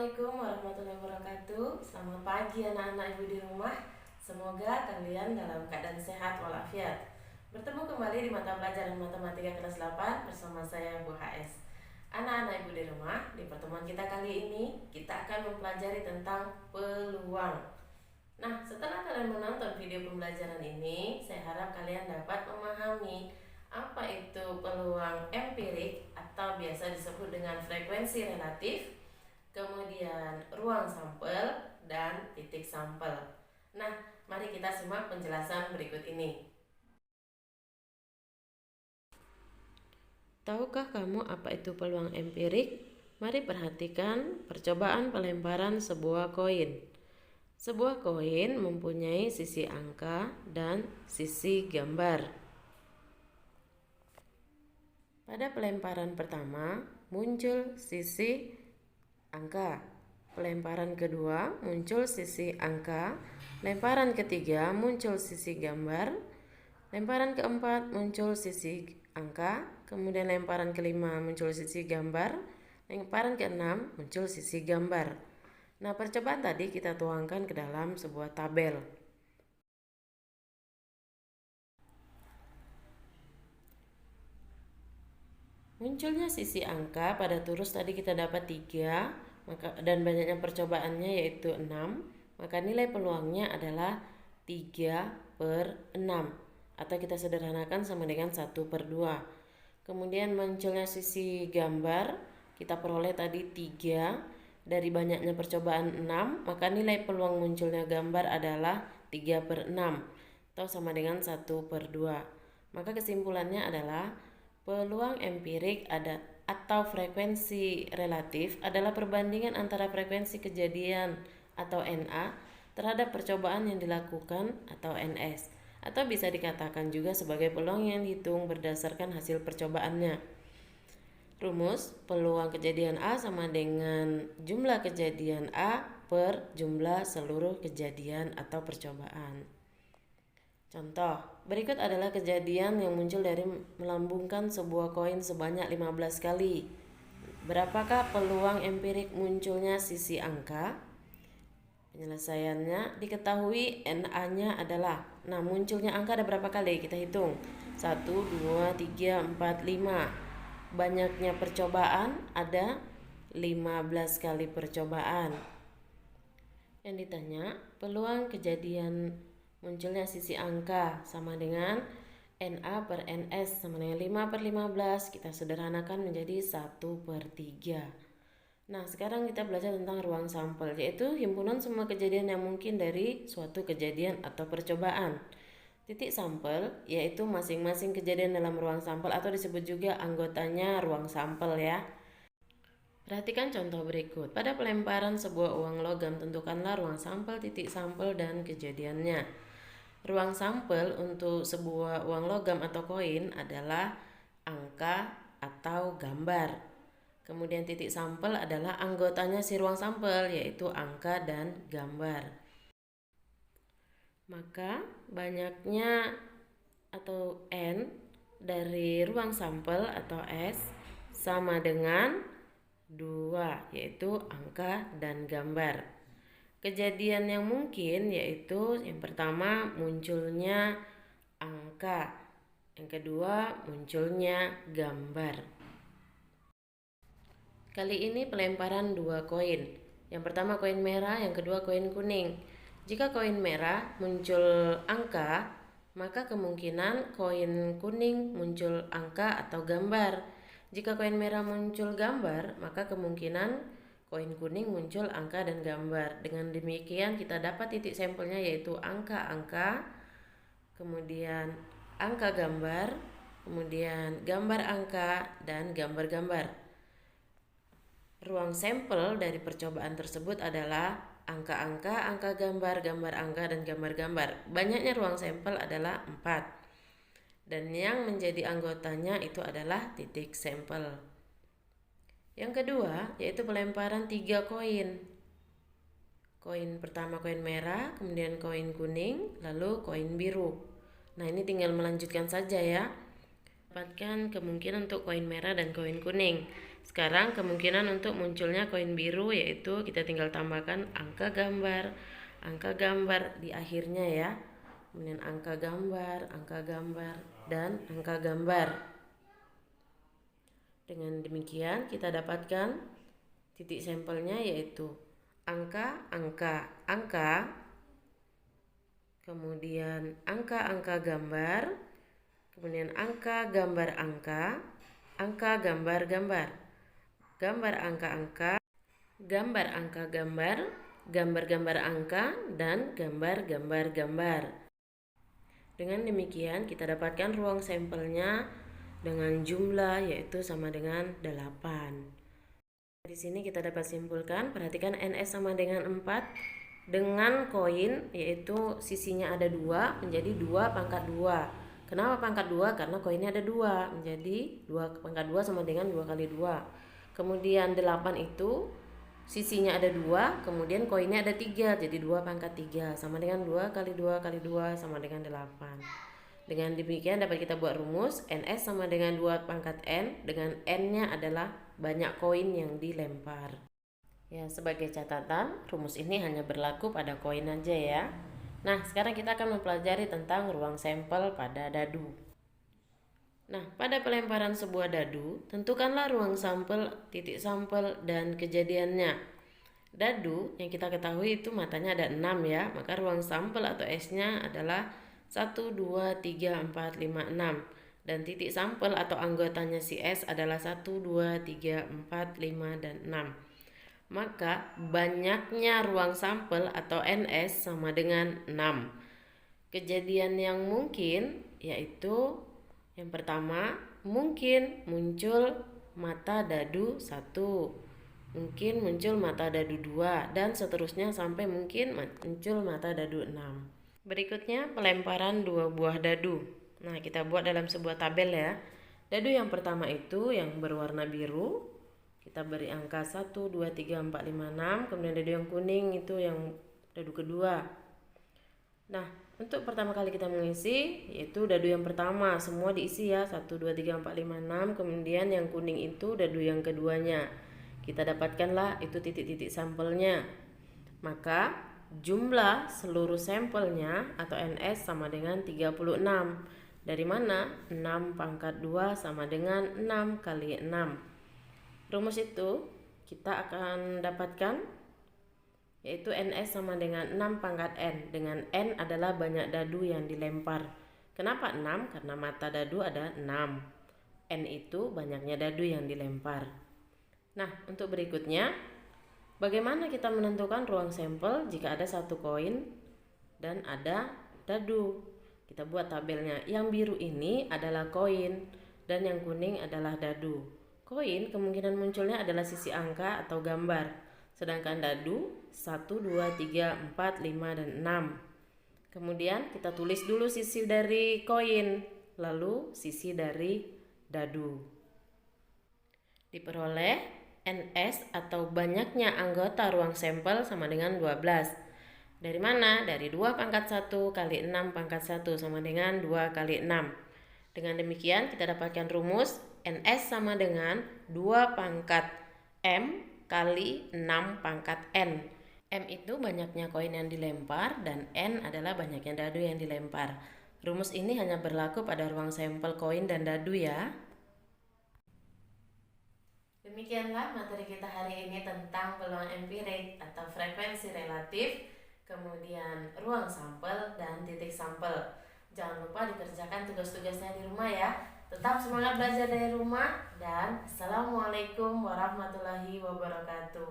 Assalamualaikum warahmatullahi wabarakatuh. Selamat pagi anak-anak ibu di rumah. Semoga kalian dalam keadaan sehat walafiat. Bertemu kembali di mata pelajaran matematika kelas 8 bersama saya Bu HS. Anak-anak ibu di rumah, di pertemuan kita kali ini kita akan mempelajari tentang peluang. Nah, setelah kalian menonton video pembelajaran ini, saya harap kalian dapat memahami apa itu peluang empirik atau biasa disebut dengan frekuensi relatif, kemudian ruang sampel, dan titik sampel. Nah, mari kita simak penjelasan berikut ini. Tahukah kamu apa itu peluang empirik? Mari perhatikan percobaan pelemparan sebuah koin. Sebuah koin mempunyai sisi angka dan sisi gambar. Pada pelemparan pertama, muncul sisi angka. Pelemparan kedua muncul sisi angka. Lemparan ketiga muncul sisi gambar. Lemparan keempat muncul sisi angka. Kemudian lemparan kelima muncul sisi gambar. Lemparan keenam muncul sisi gambar. Nah, percobaan tadi kita tuangkan ke dalam sebuah tabel. Munculnya sisi angka pada turus tadi kita dapat 3, dan banyaknya percobaannya yaitu 6, maka nilai peluangnya adalah 3/6, atau kita sederhanakan sama dengan 1/2. Kemudian munculnya sisi gambar, kita peroleh tadi 3, dari banyaknya percobaan 6, maka nilai peluang munculnya gambar adalah 3/6, atau sama dengan 1/2. Maka kesimpulannya adalah peluang empirik atau frekuensi relatif adalah perbandingan antara frekuensi kejadian atau NA terhadap percobaan yang dilakukan atau NS, atau bisa dikatakan juga sebagai peluang yang dihitung berdasarkan hasil percobaannya. Rumus, peluang kejadian A sama dengan jumlah kejadian A per jumlah seluruh kejadian atau percobaan. Contoh, berikut adalah kejadian yang muncul dari melambungkan sebuah koin sebanyak 15 kali. Berapakah peluang empirik munculnya sisi angka? Penyelesaiannya diketahui NA-nya adalah, munculnya angka ada berapa kali? Kita hitung. 1, 2, 3, 4, 5. Banyaknya percobaan ada 15 kali percobaan. Yang ditanya, peluang kejadian munculnya sisi angka sama dengan NA per NS sama dengan 5/15. Kita sederhanakan menjadi 1/3. Nah, sekarang kita belajar tentang ruang sampel, yaitu himpunan semua kejadian yang mungkin dari suatu kejadian atau percobaan. Titik sampel yaitu masing-masing kejadian dalam ruang sampel, atau disebut juga anggotanya ruang sampel ya. Perhatikan contoh berikut. Pada pelemparan sebuah uang logam, tentukanlah ruang sampel, titik sampel, dan kejadiannya. Ruang sampel untuk sebuah uang logam atau koin adalah angka atau gambar. Kemudian titik sampel adalah anggotanya si ruang sampel, yaitu angka dan gambar. Maka banyaknya atau N dari ruang sampel atau S sama dengan 2, yaitu angka dan gambar. Kejadian yang mungkin yaitu yang pertama munculnya angka, yang kedua munculnya gambar. Kali ini pelemparan 2 koin. Yang pertama koin merah, yang kedua koin kuning. Jika koin merah muncul angka, maka kemungkinan koin kuning muncul angka atau gambar. Jika koin merah muncul gambar, maka kemungkinan koin kuning muncul angka dan gambar. Dengan demikian kita dapat titik sampelnya yaitu angka-angka, kemudian angka gambar, kemudian gambar angka, dan gambar-gambar. Ruang sampel dari percobaan tersebut adalah angka-angka, angka gambar, gambar angka, dan gambar-gambar. Banyaknya ruang sampel adalah 4. Dan yang menjadi anggotanya itu adalah titik sampel. Yang kedua yaitu pelemparan 3 koin. Koin pertama koin merah, kemudian koin kuning, lalu koin biru. Nah, ini tinggal melanjutkan saja ya. Dapatkan kemungkinan untuk koin merah dan koin kuning. Sekarang kemungkinan untuk munculnya koin biru yaitu kita tinggal tambahkan angka gambar di akhirnya ya. Kemudian angka gambar, dan angka gambar. Dengan demikian kita dapatkan titik sampelnya yaitu angka, kemudian angka gambar, kemudian angka gambar angka gambar, gambar angka, gambar angka gambar angka, dan gambar. Dengan demikian kita dapatkan ruang sampelnya dengan jumlah yaitu sama dengan 8. Di sini kita dapat simpulkan, perhatikan NS sama dengan 4 dengan koin yaitu sisinya ada 2 menjadi 2 pangkat 2. Kenapa pangkat 2? Karena koinnya ada 2 menjadi 2 pangkat 2 sama dengan 2 kali 2. Kemudian 8 itu sisinya ada 2, kemudian koinnya ada 3, jadi 2 pangkat 3 sama dengan 2 kali 2 kali 2 sama dengan 8. Dengan demikian dapat kita buat rumus NS sama dengan 2 pangkat N, dengan N-nya adalah banyak koin yang dilempar. Ya, sebagai catatan, rumus ini hanya berlaku pada koin aja ya. Nah, sekarang kita akan mempelajari tentang ruang sampel pada dadu. Nah, pada pelemparan sebuah dadu, tentukanlah ruang sampel, titik sampel, dan kejadiannya. Dadu yang kita ketahui itu matanya ada 6 ya, maka ruang sampel atau S-nya adalah 1, 2, 3, 4, 5, 6. Dan titik sampel atau anggotanya si S adalah 1, 2, 3, 4, 5, dan 6. Maka banyaknya ruang sampel atau NS sama dengan 6. Kejadian yang mungkin yaitu yang pertama, mungkin muncul mata dadu 1, mungkin muncul mata dadu 2, dan seterusnya sampai mungkin muncul mata dadu 6. Berikutnya pelemparan 2 buah dadu. Nah, kita buat dalam sebuah tabel ya. Dadu yang pertama itu yang berwarna biru, kita beri angka 1, 2, 3, 4, 5, 6. Kemudian dadu yang kuning itu yang dadu kedua. Nah, untuk pertama kali kita mengisi yaitu dadu yang pertama, semua diisi ya, 1, 2, 3, 4, 5, 6. Kemudian yang kuning itu dadu yang keduanya. Kita dapatkanlah itu titik-titik sampelnya. Maka jumlah seluruh sampelnya atau NS sama dengan 36. Dari mana? 6 pangkat 2 sama dengan 6 kali 6. Rumus itu kita akan dapatkan yaitu NS sama dengan 6 pangkat N, dengan N adalah banyak dadu yang dilempar. Kenapa 6? Karena mata dadu ada 6. N itu banyaknya dadu yang dilempar. Nah, untuk berikutnya, bagaimana kita menentukan ruang sampel jika ada satu koin dan ada dadu? Kita buat tabelnya. Yang biru ini adalah koin dan yang kuning adalah dadu. Koin kemungkinan munculnya adalah sisi angka atau gambar. Sedangkan dadu 1, 2, 3, 4, 5, dan 6. Kemudian kita tulis dulu sisi dari koin, lalu sisi dari dadu. Diperoleh NS atau banyaknya anggota ruang sampel sama dengan 12. Dari mana? Dari 2 pangkat 1 kali 6 pangkat 1 sama dengan 2 kali 6. Dengan demikian kita dapatkan rumus NS sama dengan 2 pangkat M kali 6 pangkat N. M itu banyaknya koin yang dilempar dan N adalah banyaknya dadu yang dilempar. Rumus ini hanya berlaku pada ruang sampel koin dan dadu ya. Demikianlah materi kita hari ini tentang peluang empirik atau frekuensi relatif, kemudian ruang sampel dan titik sampel. Jangan lupa dikerjakan tugas-tugasnya di rumah ya. Tetap semangat belajar dari rumah dan Assalamualaikum warahmatullahi wabarakatuh.